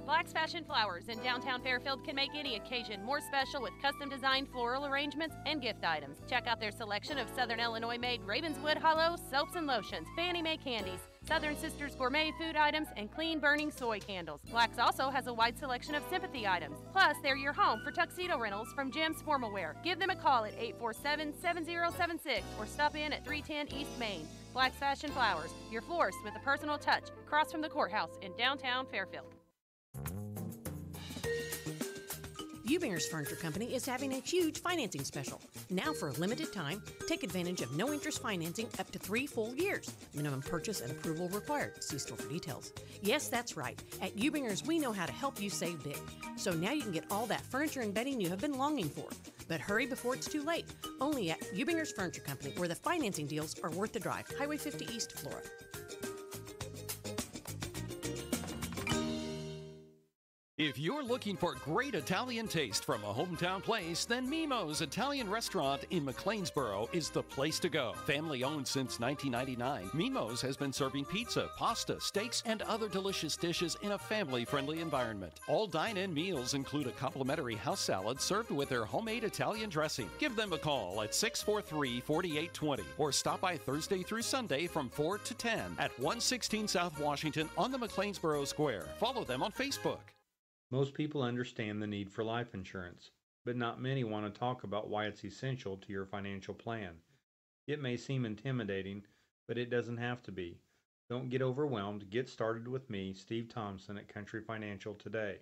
Black's Fashion Flowers in downtown Fairfield can make any occasion more special with custom-designed floral arrangements and gift items. Check out their selection of Southern Illinois-made Ravenswood Hollow soaps and lotions, Fannie Mae candies, Southern Sisters gourmet food items, and clean-burning soy candles. Black's also has a wide selection of sympathy items. Plus, they're your home for tuxedo rentals from Jim's Formal Wear. Give them a call at 847-7076 or stop in at 310 East Main. Black's Fashion Flowers, your florist with a personal touch, across from the courthouse in downtown Fairfield. Ubinger's Furniture Company is having a huge financing special. Now for a limited time, take advantage of no-interest financing up to 3 full years. Minimum purchase and approval required. See store for details. Yes, that's right. At Ubinger's, we know how to help you save big. So now you can get all that furniture and bedding you have been longing for. But hurry before it's too late. Only at Ubinger's Furniture Company, where the financing deals are worth the drive. Highway 50 East, Florida. If you're looking for great Italian taste from a hometown place, then Mimo's Italian Restaurant in McLeansboro is the place to go. Family owned since 1999, Mimo's has been serving pizza, pasta, steaks, and other delicious dishes in a family-friendly environment. All dine-in meals include a complimentary house salad served with their homemade Italian dressing. Give them a call at 643-4820 or stop by Thursday through Sunday from 4 to 10 at 116 South Washington on the McLeansboro Square. Follow them on Facebook. Most people understand the need for life insurance, but not many want to talk about why it's essential to your financial plan. It may seem intimidating, but it doesn't have to be. Don't get overwhelmed. Get started with me, Steve Thompson, at Country Financial today,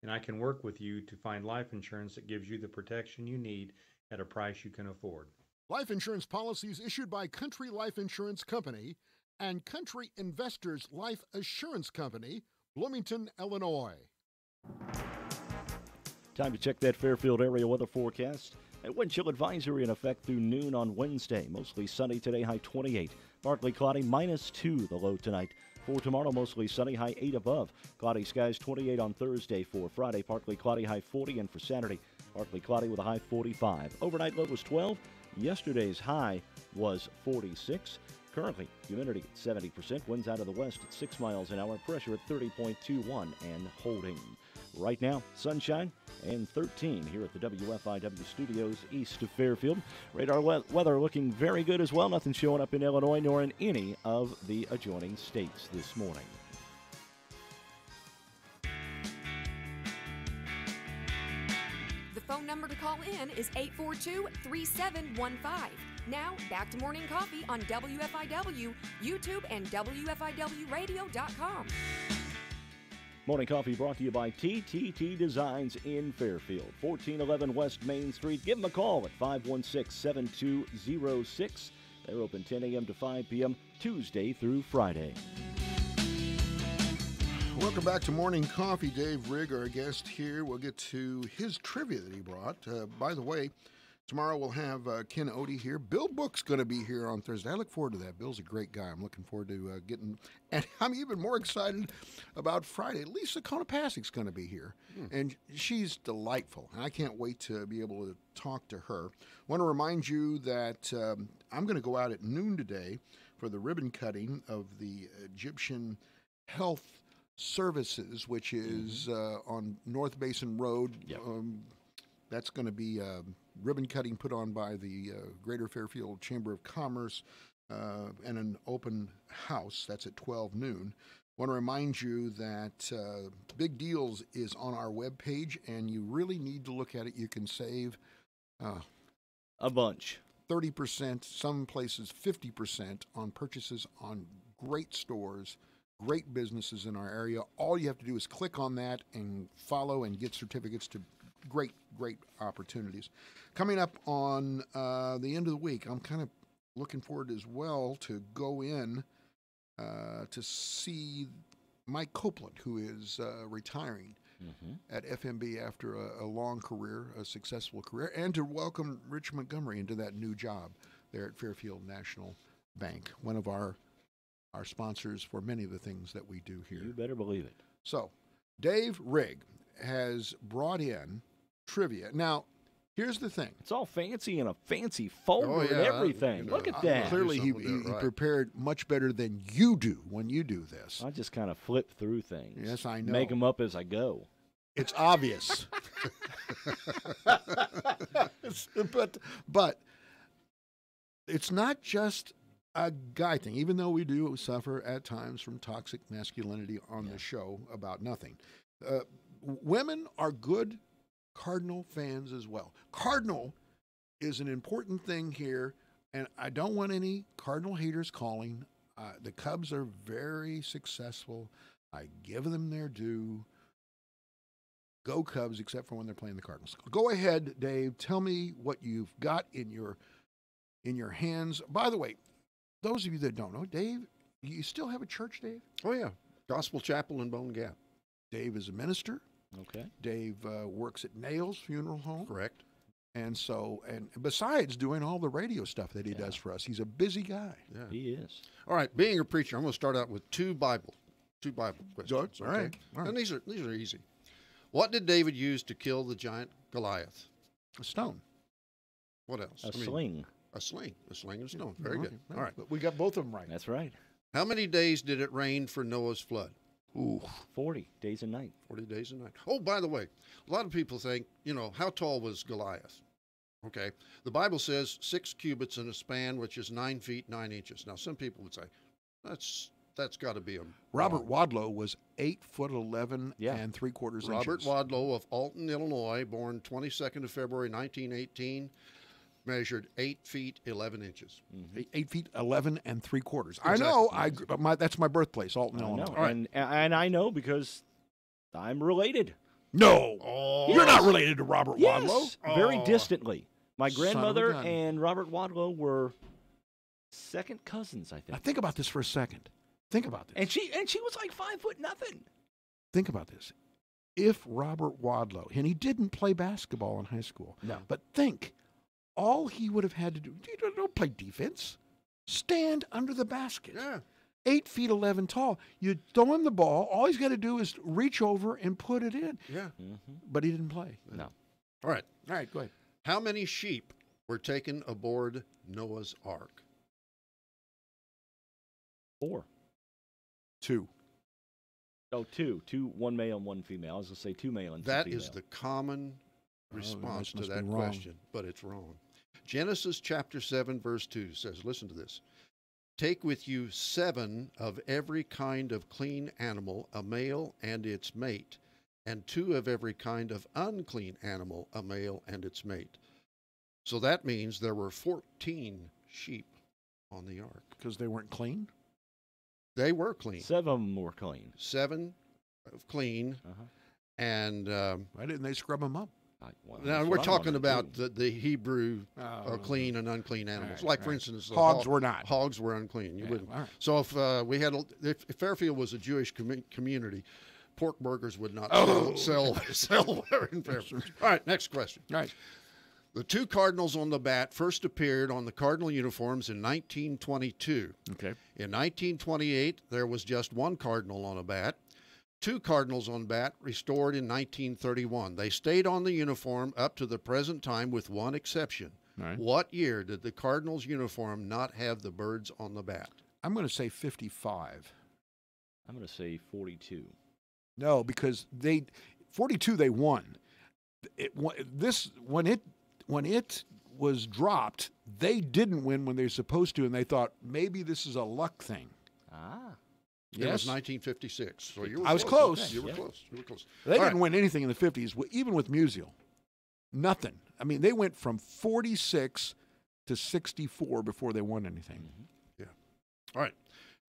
and I can work with you to find life insurance that gives you the protection you need at a price you can afford. Life insurance policies issued by Country Life Insurance Company and Country Investors Life Assurance Company, Bloomington, Illinois. Time to check that Fairfield area weather forecast. A wind chill advisory in effect through noon on Wednesday. Mostly sunny today, high 28. Partly cloudy, -2 the low tonight. For tomorrow, mostly sunny, high 8 above. Cloudy skies, 28 on Thursday. For Friday, partly cloudy, high 40. And for Saturday, partly cloudy with a high 45. Overnight low was 12. Yesterday's high was 46. Currently, humidity at 70%. Winds out of the west at 6 miles an hour. Pressure at 30.21 and holding. Right now, sunshine and 13 here at the WFIW studios east of Fairfield. Radar weather looking very good as well. Nothing showing up in Illinois nor in any of the adjoining states this morning. The phone number to call in is 842-3715. Now, back to Morning Coffee on WFIW, YouTube, and WFIWradio.com. Morning Coffee brought to you by TTT Designs in Fairfield, 1411 West Main Street. Give them a call at 516-7206. They're open 10 a.m. to 5 p.m. Tuesday through Friday. Welcome back to Morning Coffee. Dave Rigg, our guest here. We'll get to his trivia that he brought. By the way, tomorrow we'll have Ken Odie here. Bill Book's going to be here on Thursday. I look forward to that. Bill's a great guy. I'm looking forward to getting... And I'm even more excited about Friday. Lisa Konopasic's going to be here. And she's delightful. And I can't wait to be able to talk to her. I want to remind you that I'm going to go out at noon today for the ribbon cutting of the Egyptian Health Services, which is on North Basin Road. Yep. That's going to be ribbon cutting put on by the Greater Fairfield Chamber of Commerce and an open house. That's at 12 noon. I want to remind you that Big Deals is on our webpage, and you really need to look at it. You can save a bunch. 30%, some places 50% on purchases on great stores, great businesses in our area. All you have to do is click on that and follow and get certificates to great opportunities. Coming up on the end of the week, I'm kind of looking forward as well to go in to see Mike Copeland, who is retiring at FMB after a long career, a successful career, and to welcome Rich Montgomery into that new job there at Fairfield National Bank, one of our sponsors for many of the things that we do here. You better believe it. So, Dave Rigg has brought in trivia. Now, here's the thing. It's all fancy in a fancy folder and everything. Look at that. Clearly, he prepared much better than you do when you do this. I just kind of flip through things. Yes, I know. Make them up as I go. It's obvious. but it's not just a guy thing, even though we do suffer at times from toxic masculinity on the show about nothing. Women are good Cardinal fans as well. Cardinal is an important thing here, and I don't want any Cardinal haters calling. The Cubs are very successful. I give them their due. Go Cubs, except for when they're playing the Cardinals. Go ahead, Dave. Tell me what you've got in your hands. By the way, those of you that don't know, Dave, you still have a church, Dave? Oh, yeah. Gospel Chapel in Bone Gap. Dave is a minister. Okay. Dave works at Nails Funeral Home. Correct. And so, and besides doing all the radio stuff that he does for us, he's a busy guy. Yeah. He is. All right. Being a preacher, I'm going to start out with two Bible questions. All right. And these are easy. What did David use to kill the giant Goliath? A stone. What else? A sling. A sling and stone. Very good. All right. But we got both of them right. That's right. How many days did it rain for Noah's flood? 40 days and nights. 40 days and nights. Oh, by the way, a lot of people think, how tall was Goliath? Okay. The Bible says 6 cubits in a span, which is 9 feet, 9 inches. Now, some people would say, that's got to be a... Robert Wadlow was 8'11" and 3/4 inches. Robert Wadlow of Alton, Illinois, born 22nd of February, 1918, measured 8 feet, 11 inches. 8 feet, 11 and 3/4. Exactly. I know. That's my birthplace, Alton, Illinois. All right. And I know because I'm related. No. You're not related to Robert Wadlow? Very distantly. My grandmother and Robert Wadlow were second cousins, I think. Now think about this for a second. Think about this. And she was like 5'0". Think about this. If Robert Wadlow, and he didn't play basketball in high school. No. But think, all he would have had to do, don't play defense. Stand under the basket. Yeah. 8 feet 11 tall. You throw him the ball. All he's got to do is reach over and put it in. Yeah. But he didn't play. No. All right. All right, go ahead. How many sheep were taken aboard Noah's Ark? 4. 2. Oh, 2. 2, 1 male and 1 female. I was going to say 2 male and 2 That female. is the common response to must that be wrong. question, but it's wrong. Genesis chapter 7, verse 2 says, listen to this. Take with you 7 of every kind of clean animal, a male and its mate, and 2 of every kind of unclean animal, a male and its mate. So that means there were 14 sheep on the ark? Because they weren't clean? They were clean. 7 of them were clean. 7 clean. And why didn't they scrub them up? Now we're talking about the Hebrew clean and unclean animals. Like for instance, hogs were not. Hogs were unclean. You wouldn't. Right. So if if Fairfield was a Jewish community, pork burgers would not sell there in Fairfield. All right, next question. All right. The 2 cardinals on the bat first appeared on the Cardinal uniforms in 1922. Okay. In 1928, there was just 1 cardinal on a bat. 2 cardinals on bat restored in 1931. They stayed on the uniform up to the present time with 1 exception. Right. What year did the Cardinals uniform not have the birds on the bat? I'm going to say 55. I'm going to say 42. No, because 42 they won. When it was dropped, they didn't win when they were supposed to, and they thought maybe this is a luck thing. It was 1956. So you were I was close. Okay. You were close. You were close. They didn't win anything in the 50s, even with Musial. Nothing. I mean, they went from 46 to 64 before they won anything. Yeah. All right.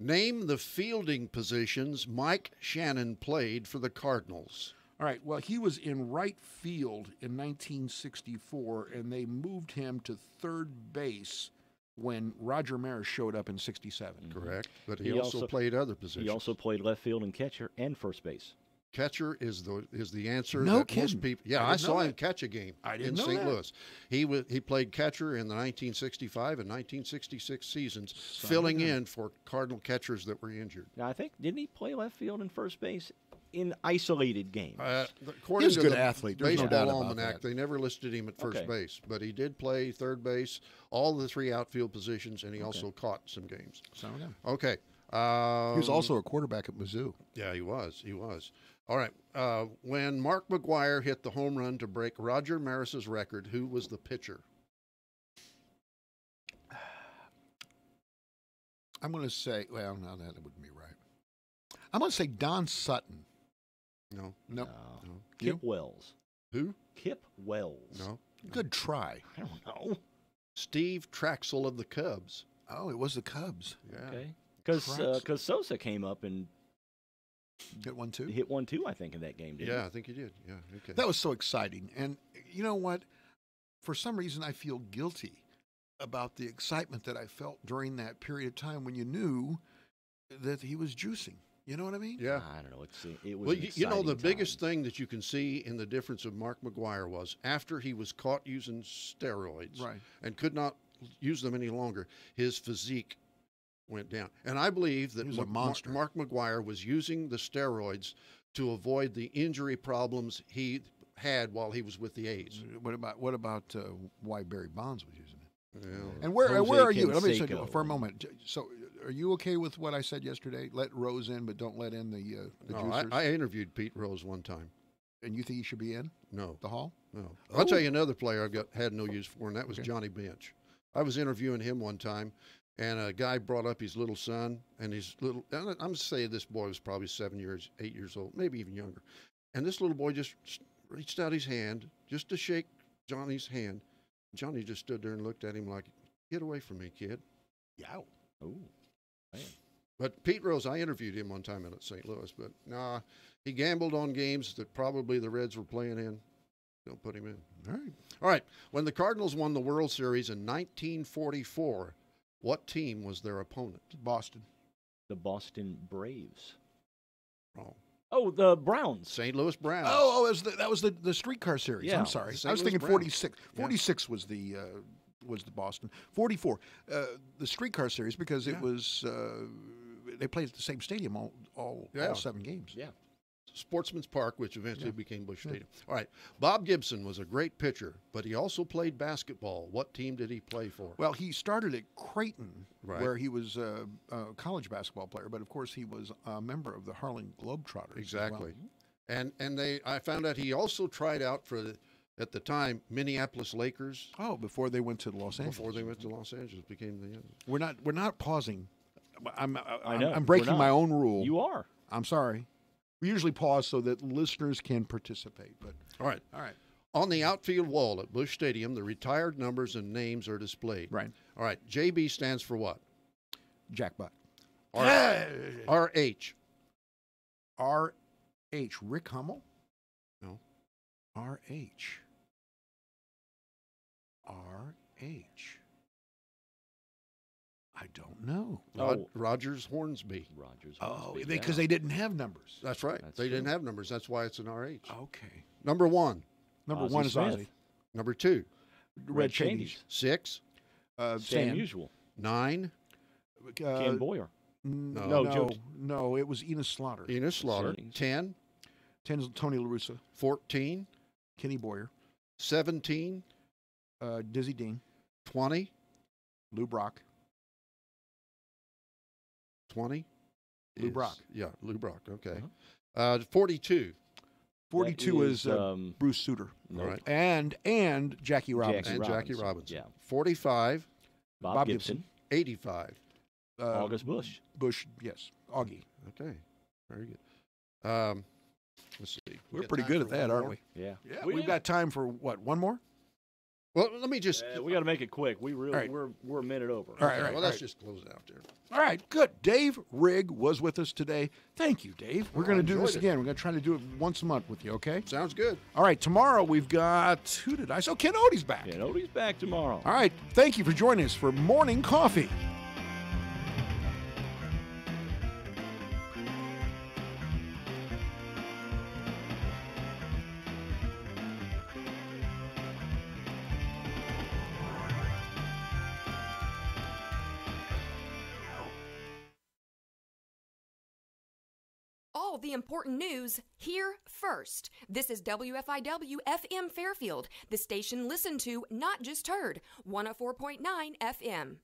Name the fielding positions Mike Shannon played for the Cardinals. All right. Well, he was in right field in 1964, and they moved him to third base when Roger Maris showed up in 67. Correct. But he also played other positions. He also played left field and catcher and first base. Catcher is the answer. No that kidding. Most people, yeah, I saw him catch a game in St. Louis. He played catcher in the 1965 and 1966 seasons, filling in for Cardinal catchers that were injured. Now, I think, didn't he play left field and first base in isolated games? According He's a to good the athlete. There's Baseball no doubt about Almanac, that. they never listed him at first base, but he did play third base, all the 3 outfield positions, and he also caught some games. Okay. He was also a quarterback at Mizzou. Yeah, he was. He was. All right. When Mark McGwire hit the home run to break Roger Maris's record, who was the pitcher? I'm going to say, well, no, that wouldn't be right. I'm going to say Don Sutton. No. Nope. No. Kip Wells. Who? Kip Wells. No. Good try. I don't know. Steve Traxel of the Cubs. Oh, it was the Cubs. Yeah. Okay. Because Sosa came up and hit 1 2. Hit 1 2, I think, in that game. Didn't he? I think he did. Yeah. Okay. That was so exciting. And you know what? For some reason, I feel guilty about the excitement that I felt during that period of time when you knew that he was juicing. You know what I mean? Yeah. I don't know. It was Well, an you know, the exciting biggest thing that you can see in the difference of Mark McGwire was after he was caught using steroids and could not use them any longer, his physique went down. And I believe that Mark McGwire was using the steroids to avoid the injury problems he had while he was with the A's. What about why Barry Bonds was using it? Yeah. And where are you? Let me say for a moment. So, are you okay with what I said yesterday? Let Rose in, but don't let in the juicers. I interviewed Pete Rose one time. And you think he should be in? No. The Hall? No. I'll tell you another player had no use for, and that was Johnny Bench. I was interviewing him one time, and a guy brought up his little son and I'm saying this boy was probably 8 years old, maybe even younger. And this little boy just reached out his hand just to shake Johnny's hand. Johnny just stood there and looked at him like, "Get away from me, kid." Yow. Oh, man. But Pete Rose, I interviewed him one time at St. Louis, but nah, he gambled on games that probably the Reds were playing in. Don't put him in. All right. When the Cardinals won the World Series in 1944, what team was their opponent? Boston. The Boston Braves. Wrong. Oh, the Browns. St. Louis Browns. That was the streetcar series. Yeah. I'm sorry. I was Louis thinking Browns. 46. 46 was the Boston. 44, the streetcar series, because it was they played at the same stadium all 7 games. Yeah. Sportsman's Park, which eventually became Busch Stadium. All right. Bob Gibson was a great pitcher, but he also played basketball. What team did he play for? Well, he started at Creighton, where he was a college basketball player, but of course he was a member of the Harlem Globetrotters. Exactly. And I found out he also tried out for at the time, Minneapolis Lakers. Oh, before they went to Los Angeles. Before they went to Los Angeles, became the. We're not pausing. I know. I'm breaking my own rule. You are. I'm sorry. We usually pause so that listeners can participate. But all right. On the outfield wall at Busch Stadium, the retired numbers and names are displayed. Right. All right. JB stands for what? Jackpot. RH. RH. Rick Hummel? No. RH. RH. I don't know. Rogers Hornsby. Because they didn't have numbers. That's right. They didn't have numbers. That's why it's an RH. Okay. Number 1. Number 1 is Ozzy. Number 2. Red Chaney's. 6. Same usual. 9. Ken Boyer. No, it was Enos Slaughter. 10. 10 is Tony La Russa. 14. Kenny Boyer. 17. Dizzy Dean. 20. Lou Brock. 20. Lou Brock. Yeah, Lou Brock. Okay. 42. 42 is Bruce Sutter. All right. And Jackie Robinson. Jackie Robinson. Yeah. 45. Bob Gibson. 85. August Busch. Busch, yes. Augie. Okay. Very good. Let's see. We're pretty good at that, aren't we? Yeah. We've got time for what? One more? Well, let me just. We got to make it quick. We're a minute over. All right. Well, let's just close it out there. All right, good. Dave Rigg was with us today. Thank you, Dave. We're going to do this again. We're going to try to do it once a month with you, okay? Sounds good. All right, tomorrow we've got, who did I say? Oh, Ken Odie's back. Ken Odie's back tomorrow. All right, thank you for joining us for Morning Coffee. All the important news here first. This is WFIW FM Fairfield, the station listened to, not just heard, 104.9 FM.